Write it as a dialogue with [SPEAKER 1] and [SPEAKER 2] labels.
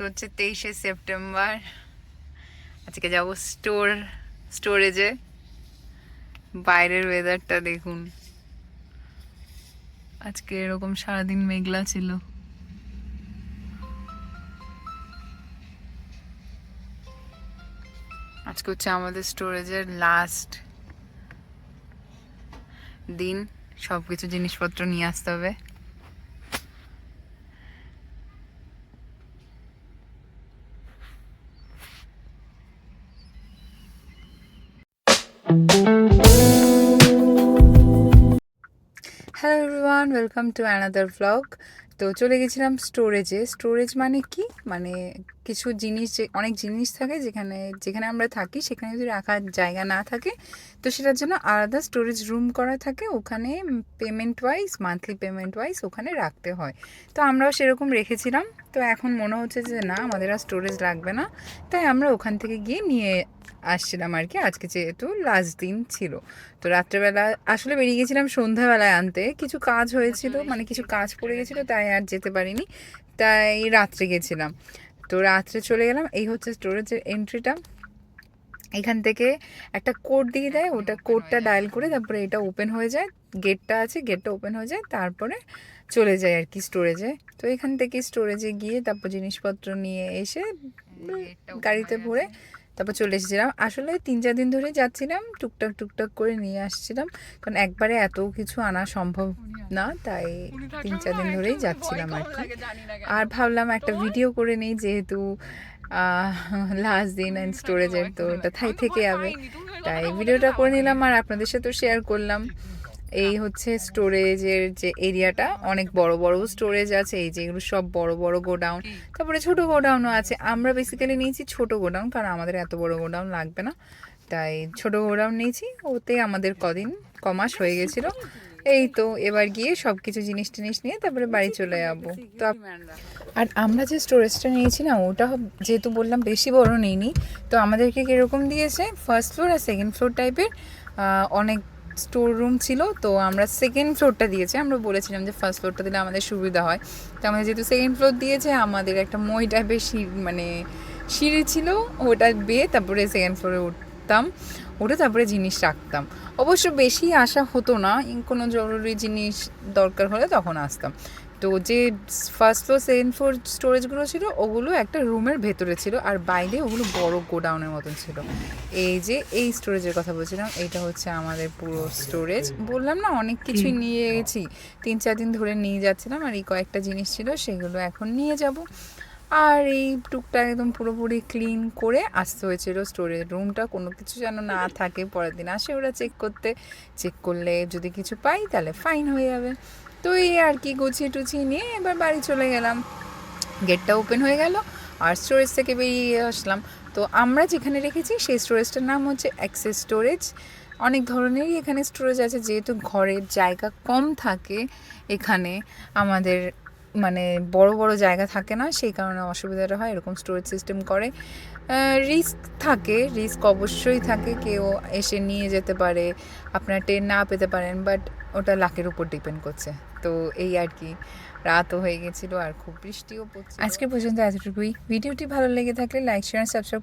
[SPEAKER 1] হচ্ছে 23শে সেপ্টেম্বর। আজকে যাব স্টোরেজে। বাইরের ওয়েদারটা দেখুন, আজকে এরকম সারাদিন মেঘলা ছিল। আজকে হচ্ছে আমাদের স্টোরেজের লাস্ট দিন, সবকিছু জিনিসপত্র নিয়ে আসতে হবে। Hello everyone, welcome to another vlog. তো চলে গেছিলাম স্টোরেজে। স্টোরেজ মানে কি, মানে কিছু জিনিস, যে অনেক জিনিস থাকে যেখানে যেখানে আমরা থাকি সেখানে যদি রাখার জায়গা না থাকে, তো সেটার জন্য আলাদা স্টোরেজ রুম করা থাকে। ওখানে payment wise, monthly payment wise ওখানে রাখতে হয়। তো আমরাও সেরকম রেখেছিলাম। তো এখন মনে হচ্ছে যে না, আমাদের আর স্টোরেজ লাগবে না, তাই আমরা ওখান থেকে গিয়ে নিয়ে আসছিলাম আর কি। আজকে যেহেতু লাস্ট দিন ছিল, তো রাত্রেবেলা আসলে বেরিয়ে গেছিলাম সন্ধ্যাবেলায় আনতে। কিছু কাজ হয়েছিল, মানে কিছু কাজ পড়ে গেছিলো, তাই আর যেতে পারিনি, তাই রাত্রে গেছিলাম। তো রাত্রে চলে গেলাম। এই হচ্ছে স্টোরেজের এন্ট্রিটা। এখান থেকে একটা কোড দিয়ে দেয়, ওটা কোডটা ডায়াল করে তারপরে এটা ওপেন হয়ে যায়। গেটটা আছে, গেটটা ওপেন হয়ে যায়, তারপরে চলে যায় আর কি স্টোরেজে। তো এখান থেকে স্টোরেজে গিয়ে তারপর জিনিসপত্র নিয়ে এসে গাড়িতে ভরে তারপর চলে এসেছিলাম। আসলে 3-4 দিন ধরে যাচ্ছিলাম, টুকটাক টুকটাক করে নিয়ে আসছিলাম, কারণ একবারে এত কিছু আনা সম্ভব না, তাই 3-4 দিন ধরেই যাচ্ছিলাম আর কি। আর ভাবলাম একটা ভিডিও করে নিই, যেহেতু লাস্ট দিন অ্যান্ড স্টোরেজের, তো এটা থেকে যাবে, তাই ভিডিওটা করে নিলাম আর আপনাদের সাথে শেয়ার করলাম। এই হচ্ছে স্টোরেজের যে এরিয়াটা, অনেক বড় বড় স্টোরেজ আছে, এই যেগুলো সব বড় বড় গোডাউন, তারপরে ছোট গোডাউনও আছে। আমরা বেসিক্যালি নিয়েছি ছোট গোডাউন, কারণ আমাদের এত বড় গোডাউন লাগবে না, তাই ছোট গোডাউন নিয়েছি। ওতে আমাদের কমাস হয়ে গেছিলো। এই তো এবার গিয়ে সব কিছু জিনিস টিনিস নিয়ে তারপরে বাড়ি চলে যাবো। তো আর আমরা যে স্টোরেজটা নিয়েছি না, ওটা যেহেতু বললাম বেশি বড় নিইনি, তো আমাদেরকে কীরকম দিয়েছে, ফার্স্ট ফ্লোর আর সেকেন্ড ফ্লোর টাইপের অনেক স্টোর রুম ছিল। তো আমরা সেকেন্ড ফ্লোরটা দিয়েছি। আমরা বলেছিলাম যে ফার্স্ট ফ্লোরটা দিলে আমাদের সুবিধা হয়, তো আমাদের যেহেতু সেকেন্ড ফ্লোর দিয়েছে, আমাদের একটা মই টাইপের মানে সিঁড়ি ছিল, ওটা বেয়ে তারপরে সেকেন্ড ফ্লোরে উঠতাম, উঠে তারপরে জিনিস রাখতাম। অবশ্য বেশি আসা হতো না, কোনো জরুরি জিনিস দরকার হলে তখন আসতাম। তো যে ফার্স্ট ফ্লোর সেকেন্ড ফ্লোর স্টোরেজগুলো ছিল, ওগুলো একটা রুমের ভেতরে ছিল, আর বাইরে ওগুলো বড় গোডাউনের মতন ছিল। এই যে এই স্টোরেজের কথা বলছিলাম, এইটা হচ্ছে আমাদের পুরো স্টোরেজ। বললাম না অনেক কিছুই নিয়ে গেছি, 3-4 দিন ধরে নিয়ে যাচ্ছিলাম, আর এই কয়েকটা জিনিস ছিল সেগুলো এখন নিয়ে যাব। আর এই টুকটা একদম পুরোপুরি ক্লিন করে আসতে হয়েছিল স্টোরেজ রুমটা, কোনো কিছু যেন না থাকে। পরের দিন আসে ওরা চেক করলে যদি কিছু পাই তাহলে ফাইন হয়ে যাবে। তো এই আর কি, গুছিয়ে টুছিয়ে নিয়ে এবার বাড়ি চলে গেলাম। গেটটা ওপেন হয়ে গেল আর স্টোরেজ থেকে বেরিয়ে আসলাম। তো আমরা যেখানে রেখেছি সেই স্টোরেজটার নাম হচ্ছে অ্যাক্সেস স্টোরেজ। অনেক ধরনেরই এখানে স্টোরেজ আছে, যেহেতু ঘরের জায়গা কম থাকে এখানে, আমাদের মানে বড় বড় জায়গা থাকে না, সেই কারণে অসুবিধাটা হয়, এরকম স্টোরেজ সিস্টেম করে। রিস্ক অবশ্যই থাকে, কেউ এসে নিয়ে যেতে পারে, আপনার টের না পেতে পারেন, বাট ওটা লাকের উপর ডিপেন্ড করছে। তো এই আর কি, রাতও হয়ে গেছিলো আর খুব বৃষ্টিও পড়ছে। আজকে পর্যন্ত এতটুকুই। ভিডিওটি ভালো লেগে থাকলে লাইক, শেয়ার, সাবস্ক্রাইব